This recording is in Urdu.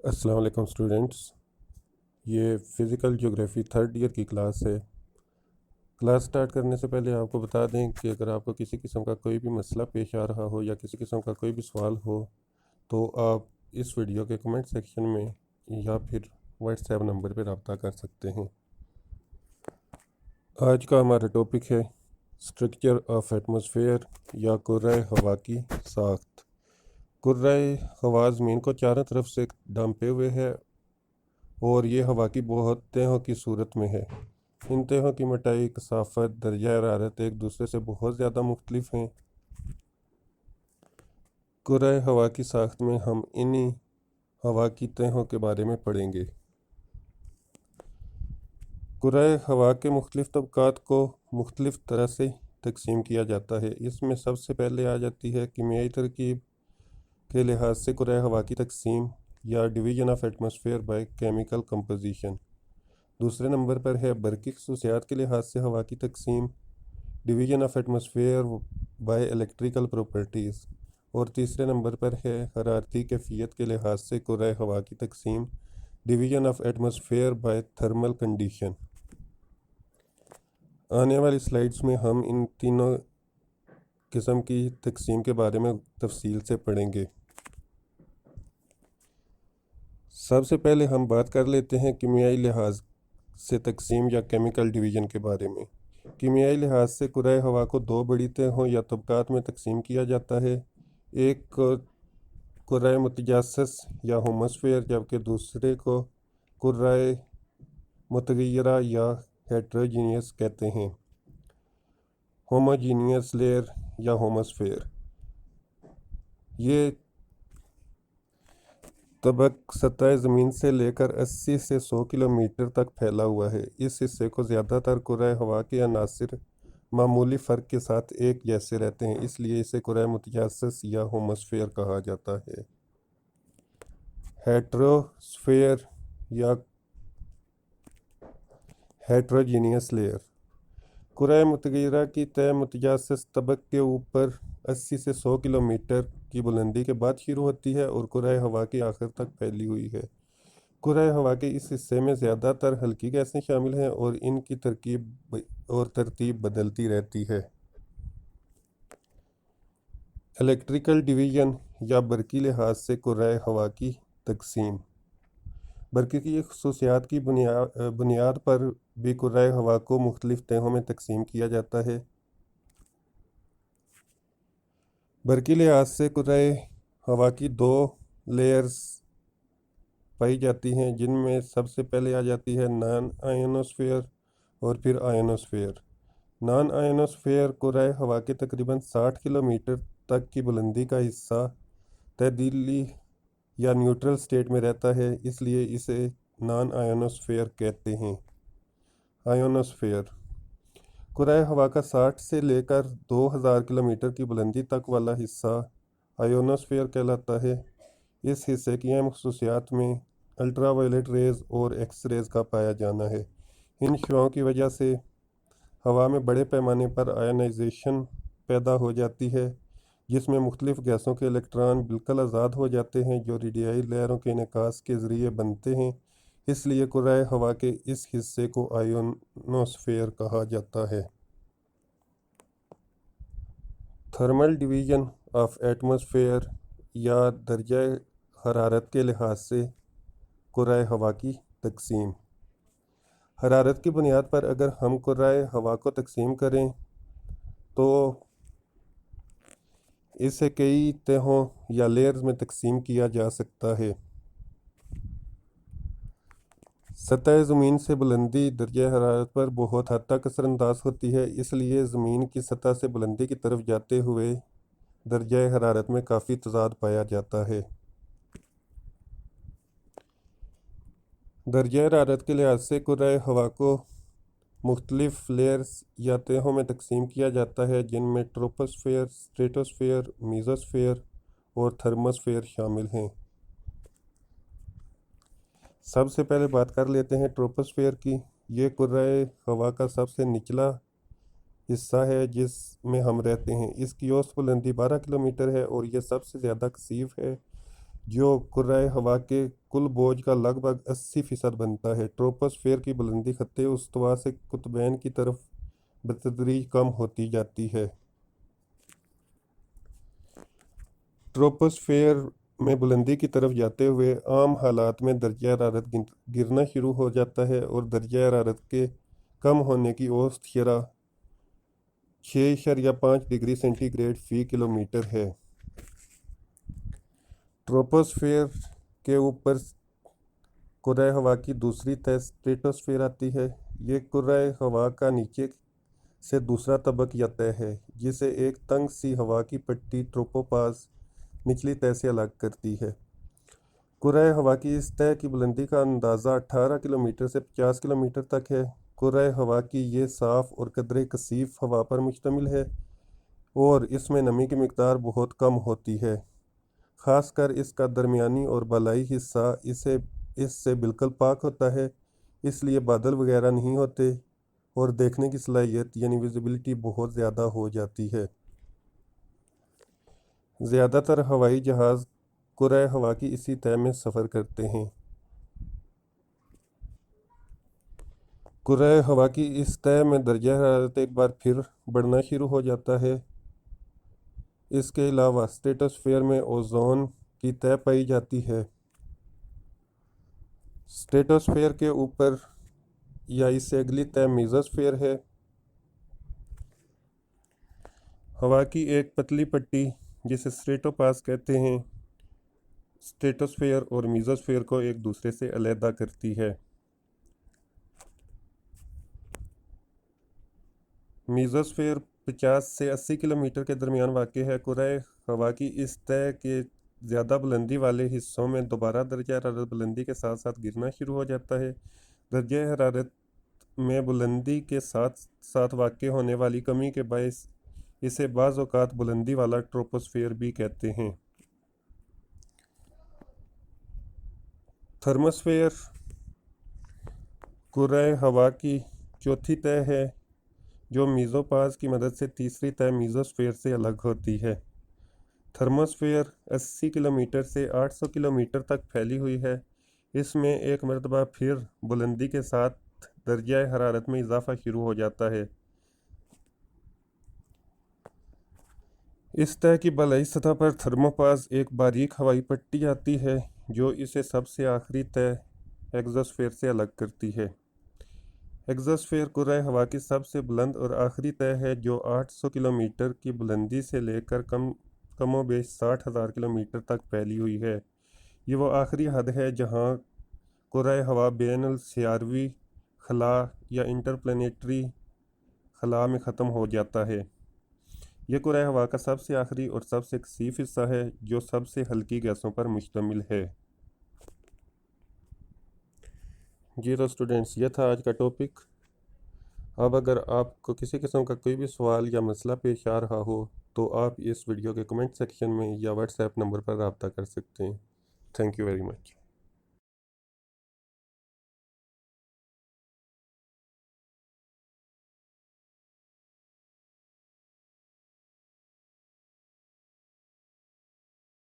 السلام علیکم اسٹوڈنٹس، یہ فزیکل جیوگرافی تھرڈ ایئر کی کلاس ہے۔ کلاس سٹارٹ کرنے سے پہلے آپ کو بتا دیں کہ اگر آپ کو کسی قسم کا کوئی بھی مسئلہ پیش آ رہا ہو یا کسی قسم کا کوئی بھی سوال ہو تو آپ اس ویڈیو کے کمنٹ سیکشن میں یا پھر واٹس ایپ نمبر پہ رابطہ کر سکتے ہیں۔ آج کا ہمارا ٹاپک ہے اسٹرکچر آف ایٹماسفیئر یا کرۂ ہوا کی ساخت۔ کرۂ ہوا زمین کو چاروں طرف سے ڈھانپے ہوئے ہے اور یہ ہوا کی بہت تہوں کی صورت میں ہے۔ ان تہوں کی موٹائی، کثافت، درجہ حرارت ایک دوسرے سے بہت زیادہ مختلف ہیں۔ کرۂ ہوا کی ساخت میں ہم انہی ہوا کی تہوں کے بارے میں پڑھیں گے۔ کرۂ ہوا کے مختلف طبقات کو مختلف طرح سے تقسیم کیا جاتا ہے۔ اس میں سب سے پہلے آ جاتی ہے کیمیائی ترکیب کے لحاظ سے کرۂ ہوا کی تقسیم یا division of atmosphere by chemical composition. دوسرے نمبر پر ہے برقی خصوصیات کے لحاظ سے ہوا کی تقسیم، division of atmosphere by electrical properties. اور تیسرے نمبر پر ہے حرارتی کیفیت کے لحاظ سے کرۂ ہوا کی تقسیم، division of atmosphere by thermal condition. آنے والی سلائیڈز میں ہم ان تینوں قسم کی تقسیم کے بارے میں تفصیل سے پڑھیں گے۔ سب سے پہلے ہم بات کر لیتے ہیں کیمیائی لحاظ سے تقسیم یا کیمیکل ڈویژن کے بارے میں۔ کیمیائی لحاظ سے کرۂ ہوا کو دو بڑی تہوں یا طبقات میں تقسیم کیا جاتا ہے، ایک کو کرۂ متجانس یا ہوموسفیئر جبکہ دوسرے کو کرۂ متغیرہ یا ہیٹروجینیس کہتے ہیں۔ ہوموجینیس لیئر یا ہوموسفیئر، یہ طبق سطح زمین سے لے کر 80 سے 100 کلومیٹر تک پھیلا ہوا ہے۔ اس حصے کو زیادہ تر کرۂ ہوا کے عناصر معمولی فرق کے ساتھ ایک جیسے رہتے ہیں، اس لیے اسے کرۂ متجانس یا ہوموسفیئر کہا جاتا ہے۔ ہیٹروسفیئر یا ہیٹروجینیس لیئر، کرۂ متغیرہ کی تہ متجانس طبق کے اوپر 80 سے 100 کلومیٹر کی بلندی کے بعد شروع ہوتی ہے اور کرۂ ہوا کے آخر تک پھیلی ہوئی ہے۔ کرۂ ہوا کے اس حصے میں زیادہ تر ہلکی گیسیں شامل ہیں اور ان کی ترتیب بدلتی رہتی ہے۔ الیکٹریکل ڈویژن یا برقی لحاظ سے کرۂ ہوا کی تقسیم، برقی کی خصوصیات کی بنیاد پر بھی کرۂ ہوا کو مختلف تہوں میں تقسیم کیا جاتا ہے۔ برقی لحاظ سے کرۂ ہوا کی دو لیئرز پائی جاتی ہیں، جن میں سب سے پہلے آ جاتی ہے نان آئونوسفیئر اور پھر آئونوسفیئر۔ نان آئونوسفیئر کرۂ ہوا کے تقریباً 60 کلومیٹر تک کی بلندی کا حصہ تعدیلی یا نیوٹرل سٹیٹ میں رہتا ہے، اس لیے اسے نان آئونوسفیئر کہتے ہیں۔ آئونوسفیئر کرۂ ہوا کا 60 سے لے کر 2000 کلومیٹر کی بلندی تک والا حصہ آئونوسفیئر کہلاتا ہے۔ اس حصے کی اہم خصوصیات میں الٹرا وائلٹ ریز اور ایکس ریز کا پایا جانا ہے۔ ان شعاعوں کی وجہ سے ہوا میں بڑے پیمانے پر آئونائزیشن پیدا ہو جاتی ہے، جس میں مختلف گیسوں کے الیکٹران بالکل آزاد ہو جاتے ہیں جو ریڈیائی لہروں کے انعکاس کے ذریعے بنتے ہیں، اس لیے کرۂ ہوا کے اس حصے کو آئونوسفیئر کہا جاتا ہے۔ تھرمل ڈویژن آف ایٹماسفیئر یا درجہ حرارت کے لحاظ سے کرۂ ہوا کی تقسیم۔ حرارت کی بنیاد پر اگر ہم کرۂ ہوا کو تقسیم کریں تو اسے کئی تہوں یا لیئرز میں تقسیم کیا جا سکتا ہے۔ سطح زمین سے بلندی درجہ حرارت پر بہت حد تک اثر انداز ہوتی ہے، اس لیے زمین کی سطح سے بلندی کی طرف جاتے ہوئے درجہ حرارت میں کافی تضاد پایا جاتا ہے۔ درجہ حرارت کے لحاظ سے کرۂ ہوا کو مختلف لیئرز یا تہوں میں تقسیم کیا جاتا ہے، جن میں ٹروپوسفیئر، اسٹریٹوسفیئر، میزوسفیئر اور تھرموسفیئر شامل ہیں۔ سب سے پہلے بات کر لیتے ہیں ٹروپوسفیئر کی۔ یہ کرۂ ہوا کا سب سے نچلا حصہ ہے جس میں ہم رہتے ہیں۔ اس کی اوسط بلندی 12 کلومیٹر ہے اور یہ سب سے زیادہ کثیف ہے۔ جو کرۂ ہوا کے کل بوجھ کا لگ بھگ 80% بنتا ہے۔ ٹروپوسفیئر کی بلندی خط استوا سے قطبین کی طرف بتدریج کم ہوتی جاتی ہے۔ ٹروپوسفیئر میں بلندی کی طرف جاتے ہوئے عام حالات میں درجہ حرارت گرنا شروع ہو جاتا ہے اور درجہ حرارت کے کم ہونے کی اوسط شرح 6.5 ڈگری سینٹی گریڈ فی کلومیٹر ہے۔ ٹروپوسفیئر کے اوپر کرۂ ہوا کی دوسری تہہ اسٹریٹوسفیئر آتی ہے۔ یہ کرۂ ہوا کا نیچے سے دوسرا طبق یا تہہ ہے جسے ایک تنگ سی ہوا کی پٹی ٹروپوپاز نچلی تہہ سے الگ کرتی ہے۔ کرۂ ہوا کی اس تہہ کی بلندی کا اندازہ 18 کلومیٹر سے 50 کلومیٹر تک ہے۔ کرۂ ہوا کی یہ صاف اور قدرے کثیف ہوا پر مشتمل ہے اور اس میں نمی کی مقدار بہت کم ہوتی ہے، خاص کر اس کا درمیانی اور بالائی حصہ اس سے بالکل پاک ہوتا ہے، اس لیے بادل وغیرہ نہیں ہوتے اور دیکھنے کی صلاحیت یعنی ویزیبلٹی بہت زیادہ ہو جاتی ہے۔ زیادہ تر ہوائی جہاز کرۂ ہوا کی اسی تہہ میں سفر کرتے ہیں۔ کرۂ ہوا کی اس تہہ میں درجہ حرارت ایک بار پھر بڑھنا شروع ہو جاتا ہے۔ اس کے علاوہ اسٹریٹوسفیئر میں اوزون کی تہہ پائی جاتی ہے۔ اسٹریٹوسفیئر کے اوپر یا اس سے اگلی تہہ میزوسفیئر ہے۔ ہوا کی ایک پتلی پٹی جسے اسٹریٹوپاز کہتے ہیں، اسٹریٹوسفیئر اور میزوسفیئر کو ایک دوسرے سے علیحدہ کرتی ہے۔ میزوسفیئر 50 سے 80 کلومیٹر کے درمیان واقع ہے۔ کرۂ ہوا کی اس تہہ کے زیادہ بلندی والے حصوں میں دوبارہ درجہ حرارت بلندی کے ساتھ ساتھ گرنا شروع ہو جاتا ہے۔ درجہ حرارت میں بلندی کے ساتھ ساتھ واقع ہونے والی کمی کے باعث اسے بعض اوقات بلندی والا ٹروپوسفیئر بھی کہتے ہیں۔ تھرموسفیئر کرۂ ہوا کی چوتھی تہہ ہے جو میزوپاز کی مدد سے تیسری تہہ میزوسفیئر سے الگ ہوتی ہے۔ تھرموسفیئر 80 کلومیٹر سے 800 کلومیٹر تک پھیلی ہوئی ہے۔ اس میں ایک مرتبہ پھر بلندی کے ساتھ درجہ حرارت میں اضافہ شروع ہو جاتا ہے۔ اس تہہ کی بالائی سطح پر تھرموپاز ایک باریک ہوائی پٹی آتی ہے جو اسے سب سے آخری تہہ ایگزوسفیئر سے الگ کرتی ہے۔ ایگزوسفیئر کرۂ ہوا کی سب سے بلند اور آخری تہہ ہے جو 800 کلومیٹر کی بلندی سے لے کر کم و بیش 60,000 کلومیٹر تک پھیلی ہوئی ہے۔ یہ وہ آخری حد ہے جہاں کرۂ ہوا بین السیاروی خلا یا انٹر پلانیٹری خلا میں ختم ہو جاتا ہے۔ یہ کرۂ ہوا کا سب سے آخری اور سب سے کثیف حصہ ہے جو سب سے ہلکی گیسوں پر مشتمل ہے۔ جی تو اسٹوڈنٹس، یہ تھا آج کا ٹاپک۔ اب اگر آپ کو کسی قسم کا کوئی بھی سوال یا مسئلہ پیش آ رہا ہو تو آپ اس ویڈیو کے کمنٹ سیکشن میں یا واٹس ایپ نمبر پر رابطہ کر سکتے ہیں۔ Thank you very much.